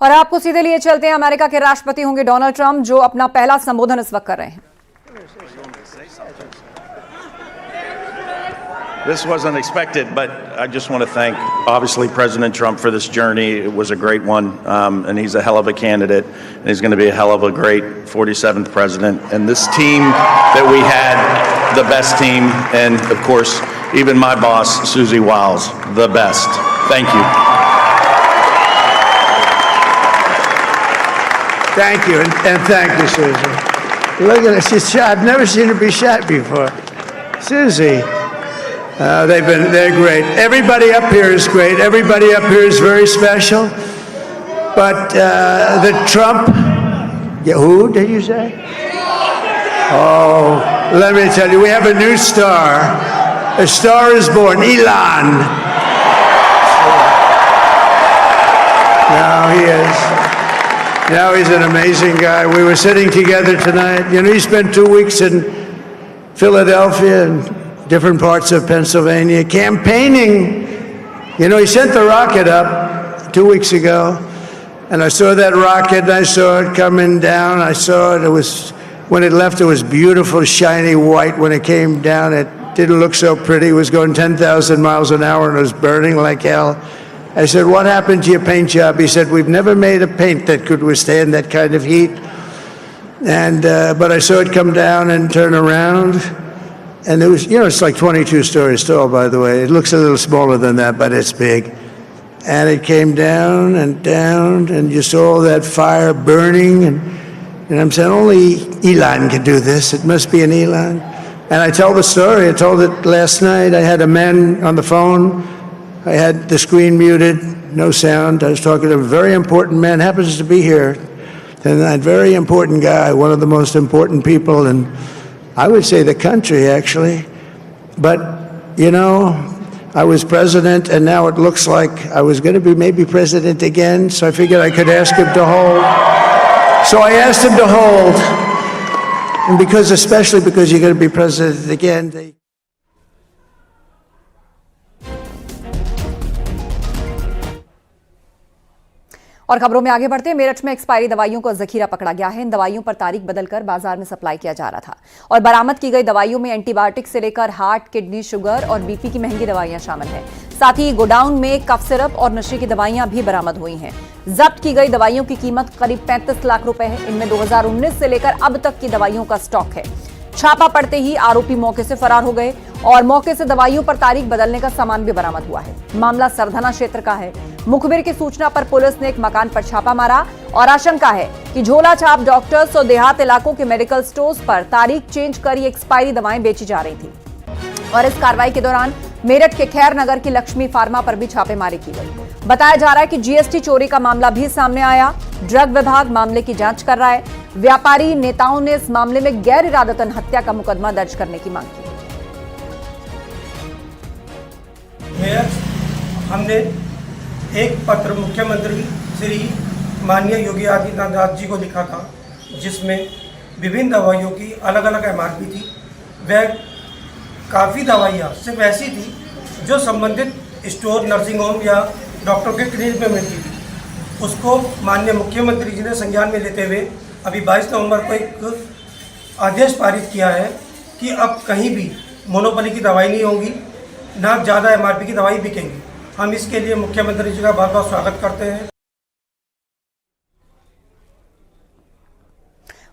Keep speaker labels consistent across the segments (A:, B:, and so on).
A: और आपको सीधे लिए चलते हैं, अमेरिका के राष्ट्रपति होंगे डोनाल्ड ट्रंप, जो अपना पहला संबोधन इस वक्त कर रहे हैं।
B: This wasn't expected, but I just want to thank, obviously, President Trump for this journey. It was a great one, and he's a hell of a candidate, and he's going to be a hell of a great 47th president. And this team that we had, the best team, and of course, even my boss, Susie Wiles, the best. Thank you.
C: Thank you, and thank you, Susie. Look at her, she's shot. I've never seen her be shot before. Susie. They're great. Everybody up here is great. Everybody up here is very special. But the Trump, who did you say? Oh, let me tell you, we have a new star. A star is born, Elon. Now he is. Now he's an amazing guy. We were sitting together tonight. You know, he spent 2 weeks in Philadelphia and different parts of Pennsylvania campaigning. You know, he sent the rocket up 2 weeks ago, and I saw that rocket, and I saw it coming down. I saw it. It was, when it left, it was beautiful, shiny white. When it came down, it didn't look so pretty. It was going 10,000 miles an hour, and it was burning like hell. I said, "What happened to your paint job?" He said, "We've never made a paint that could withstand that kind of heat." And but I saw it come down and turn around. And it was, you know, it's like 22 stories tall, by the way. It looks a little smaller than that, but it's big. And it came down, and you saw that fire burning. And I'm saying, only Elon can do this. It must be an Elon. And I told the story. I told it last night. I had a man on the phone. I had the screen muted, no sound. I was talking to a very important man, happens to be here. And that very important guy, one of the most important people in, I would say, the country, actually. But, you know, I was president, and now it looks like I was going to be maybe president again, so I figured I could ask him to hold. So I asked him to hold. And because, especially because you're going to be president again, they...
A: और खबरों में आगे बढ़ते हैं, मेरठ में expiry दवाइयों का जखीरा पकड़ा गया है। इन दवाइयों पर तारीख बदलकर बाजार में सप्लाई किया जा रहा था और बरामद की गई दवाइयों में एंटीबायोटिक से लेकर हार्ट, किडनी, शुगर और बीपी की महंगी दवाइयां शामिल हैं। साथ ही गोडाउन में कफ सिरप और नशे की दवाइयां भी बरामद हुई हैं। जब्त की गई दवाइयों की कीमत करीब 35 लाख रुपए है। इनमें 2019 से लेकर अब तक की दवाइयों का स्टॉक है। छापा पड़ते ही आरोपी मौके से फरार हो गए और मौके से दवाइयों पर तारीख बदलने का सामान भी बरामद हुआ है। मामला सरधना क्षेत्र का है। मुखबिर की सूचना पर पुलिस ने एक मकान पर छापा मारा और आशंका है कि झोला छाप डॉक्टर्स और देहात इलाकों के मेडिकल स्टोर्स पर तारीख चेंज कर ये एक्सपायरी दवाएं बेची जा रही थी। और इस कार्रवाई के दौरान मेरठ के खैर नगर की लक्ष्मी फार्मा पर भी छापेमारी की गई। बताया जा रहा है कि जीएसटी चोरी का मामला भी सामने आया। ड्रग विभाग मामले की जांच कर रहा है। व्यापारी नेताओं ने इस मामले में गैर इरादतन हत्या का मुकदमा दर्ज करने की मांग की।
D: हमने एक पत्र मुख्यमंत्री श्री माननीय योगी आदित्यनाथ जी को लिखा था, जिसमें विभिन्न दवाइयों की अलग अलग एमआरपी थी। वह काफ़ी दवाइयाँ सिर्फ ऐसी थी जो संबंधित स्टोर, नर्सिंग होम या डॉक्टर के क्लिनिक में मिलती थी। उसको माननीय मुख्यमंत्री जी ने संज्ञान में लेते हुए अभी 22 नवंबर को एक आदेश पारित किया है कि अब कहीं भी मोनोपोली की दवाई नहीं होगी, ना ज़्यादा एमआरपी की दवाई बिकेंगी। हम इसके लिए मुख्यमंत्री जी का बहुत बहुत स्वागत करते हैं।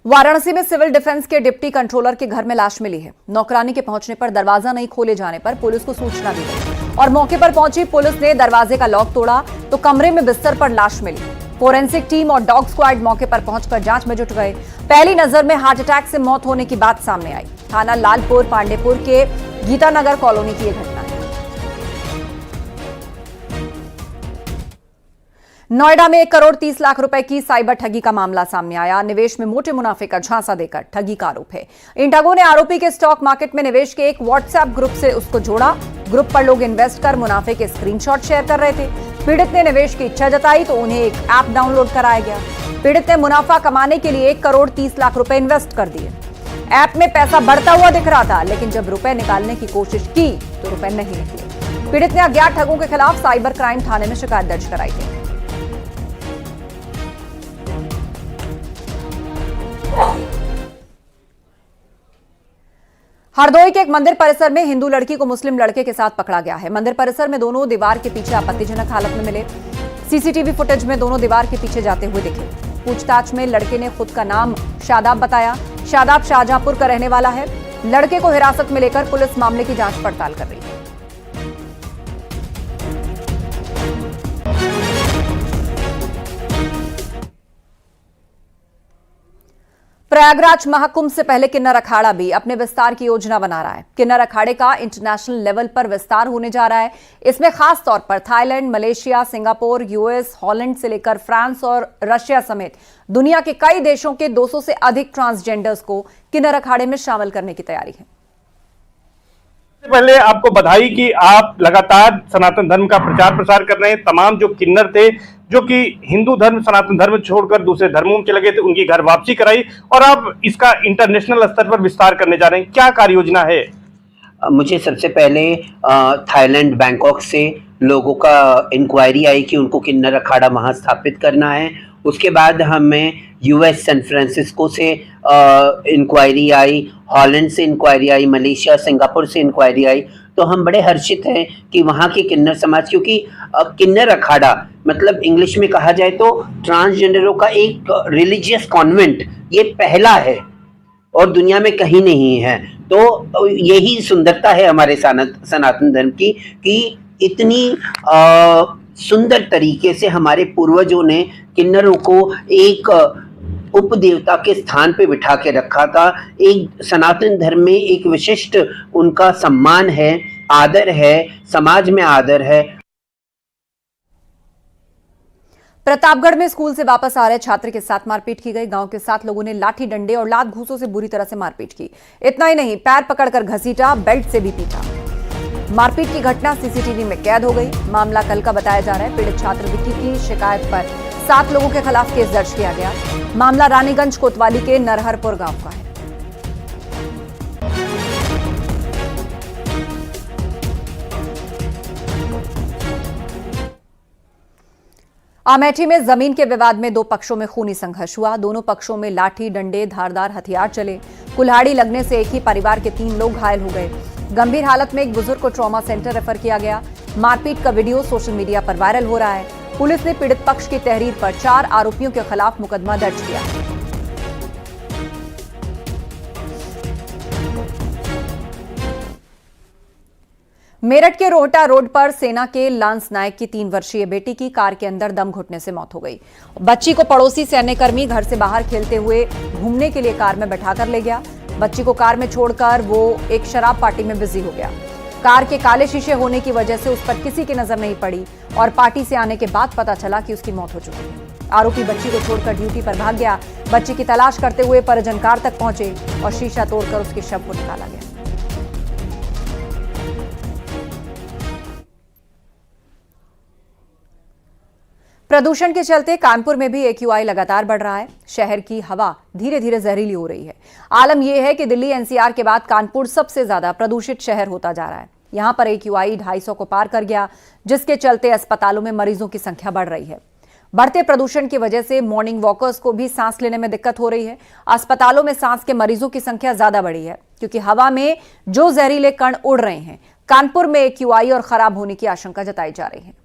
A: वाराणसी में सिविल डिफेंस के डिप्टी कंट्रोलर के घर में लाश मिली है। नौकरानी के पहुंचने पर दरवाजा नहीं खोले जाने पर पुलिस को सूचना दी गई और मौके पर पहुंची पुलिस ने दरवाजे का लॉक तोड़ा तो कमरे में बिस्तर पर लाश मिली। फोरेंसिक टीम और डॉग स्क्वाड मौके पर पहुंचकर जांच में जुट गए। पहली नजर में हार्ट अटैक से मौत होने की बात सामने आई। थाना लालपुर पांडेपुर के गीतानगर कॉलोनी की यह घटना है। नोएडा में 1 करोड़ 30 लाख रुपए की साइबर ठगी का मामला सामने आया। निवेश में मोटे मुनाफे का झांसा देकर ठगी का आरोप है। इन ठगों ने आरोपी के स्टॉक मार्केट में निवेश के एक व्हाट्सएप ग्रुप से उसको जोड़ा। ग्रुप पर लोग इन्वेस्ट कर मुनाफे के स्क्रीनशॉट शेयर कर रहे थे। पीड़ित ने निवेश की इच्छा जताई तो उन्हें एक ऐप डाउनलोड कराया गया। पीड़ित ने मुनाफा कमाने के लिए 1 करोड़ 30 लाख रुपए इन्वेस्ट कर दिए। ऐप में पैसा बढ़ता हुआ दिख रहा था, लेकिन जब रुपए निकालने की कोशिश की तो रुपए नहीं निकले। पीड़ित ने अज्ञात ठगों के खिलाफ साइबर क्राइम थाने में शिकायत दर्ज कराई थी। हरदोई के एक मंदिर परिसर में हिंदू लड़की को मुस्लिम लड़के के साथ पकड़ा गया है। मंदिर परिसर में दोनों दीवार के पीछे आपत्तिजनक हालत में मिले। सीसीटीवी फुटेज में दोनों दीवार के पीछे जाते हुए दिखे। पूछताछ में लड़के ने खुद का नाम शादाब बताया। शादाब शाहजहांपुर का रहने वाला है। लड़के को हिरासत में लेकर पुलिस मामले की जांच पड़ताल कर रही है। प्रयागराज महाकुंभ से पहले किन्नर अखाड़ा भी अपने विस्तार की योजना बना रहा है। किन्नर अखाड़े का इंटरनेशनल लेवल पर विस्तार होने जा रहा है। इसमें खास तौर पर Thailand, Malaysia, Singapore, US, Holland से लेकर फ्रांस और रशिया समेत दुनिया के कई देशों के 200 से अधिक ट्रांसजेंडर्स को किन्नर अखाड़े में शामिल करने की तैयारी है।
E: सबसे पहले आपको बधाई कि आप लगातार सनातन धर्म का प्रचार प्रसार कर रहे हैं। तमाम जो किन्नर थे, जो कि हिंदू धर्म, सनातन धर्म छोड़कर दूसरे धर्मों में चले गए थे, उनकी घर वापसी कराई और आप इसका इंटरनेशनल स्तर पर विस्तार करने जा रहे हैं। क्या कार्य योजना है?
F: मुझे सबसे पहले थाईलैंड बैंकॉक से लोगों का इंक्वायरी आई कि उनको किन्नर अखाड़ा वहाँ स्थापित करना है। उसके बाद हमें यूएस सैन फ्रांसिस्को से इंक्वायरी आई, हॉलैंड से इंक्वायरी आई, मलेशिया, सिंगापुर से इंक्वायरी आई। तो हम बड़े हर्षित हैं कि वहाँ के किन्नर समाज, क्योंकि किन्नर अखाड़ा मतलब इंग्लिश में कहा जाए तो ट्रांसजेंडरों का एक रिलीजियस कॉन्वेंट, ये पहला है और दुनिया में कहीं नहीं है। तो यही सुंदरता है हमारे सनातन धर्म की कि इतनी सुंदर तरीके से हमारे पूर्वजों ने किन्नरों को एक उपदेवता के स्थान पे बिठा के रखा था। एक सनातन धर्म में एक विशिष्ट उनका सम्मान है, आदर है, समाज में आदर है।
A: प्रतापगढ़ में स्कूल से वापस आ रहे छात्र के साथ मारपीट की गई। गांव के 7 लोगों ने लाठी डंडे और लात घूंसों से बुरी तरह से मारपीट की। इतना ही नहीं, पैर पकड़कर घसीटा, बेल्ट से भी पीटा। मारपीट की घटना सीसीटीवी में कैद हो गई। मामला कल का बताया जा रहा है। पीड़ित छात्र विक्की की शिकायत पर 7 लोगों के खिलाफ केस दर्ज किया गया। मामला रानीगंज कोतवाली के नरहरपुर गांव का है। अमेठी में जमीन के विवाद में 2 पक्षों में खूनी संघर्ष हुआ। दोनों पक्षों में लाठी, डंडे, धारदार हथियार चले। कुल्हाड़ी लगने से एक ही परिवार के 3 लोग घायल हो गए। गंभीर हालत में एक बुजुर्ग को ट्रॉमा सेंटर रेफर किया गया। मारपीट का वीडियो सोशल मीडिया पर वायरल हो रहा है। पुलिस ने पीड़ित पक्ष की तहरीर पर 4 आरोपियों के खिलाफ मुकदमा दर्ज किया। मेरठ के रोहटा रोड पर सेना के लांस नायक की 3 वर्षीय बेटी की कार के अंदर दम घुटने से मौत हो गई। बच्ची को पड़ोसी सैन्यकर्मी घर से बाहर खेलते हुए घूमने के लिए कार में बैठाकर ले गया। बच्ची को कार में छोड़कर वो एक शराब पार्टी में बिजी हो गया। कार के काले शीशे होने की वजह से उस पर किसी की नजर नहीं पड़ी और पार्टी से आने के बाद पता चला कि उसकी मौत हो चुकी है। आरोपी बच्ची को छोड़कर ड्यूटी पर भाग गया। बच्ची की तलाश करते हुए परिजन कार तक पहुंचे और शीशा तोड़कर उसके शव को निकाला गया। प्रदूषण के चलते कानपुर में भी AQI लगातार बढ़ रहा है। शहर की हवा धीरे धीरे जहरीली हो रही है। आलम यह है कि दिल्ली NCR के बाद कानपुर सबसे ज्यादा प्रदूषित शहर होता जा रहा है। यहां पर AQI 250 को पार कर गया, जिसके चलते अस्पतालों में मरीजों की संख्या बढ़ रही है। बढ़ते प्रदूषण की वजह से मॉर्निंग वॉकर्स को भी सांस लेने में दिक्कत हो रही है। अस्पतालों में सांस के मरीजों की संख्या ज्यादा बढ़ी है, क्योंकि हवा में जो जहरीले कण उड़ रहे हैं। कानपुर में AQI और खराब होने की आशंका जताई जा रही है।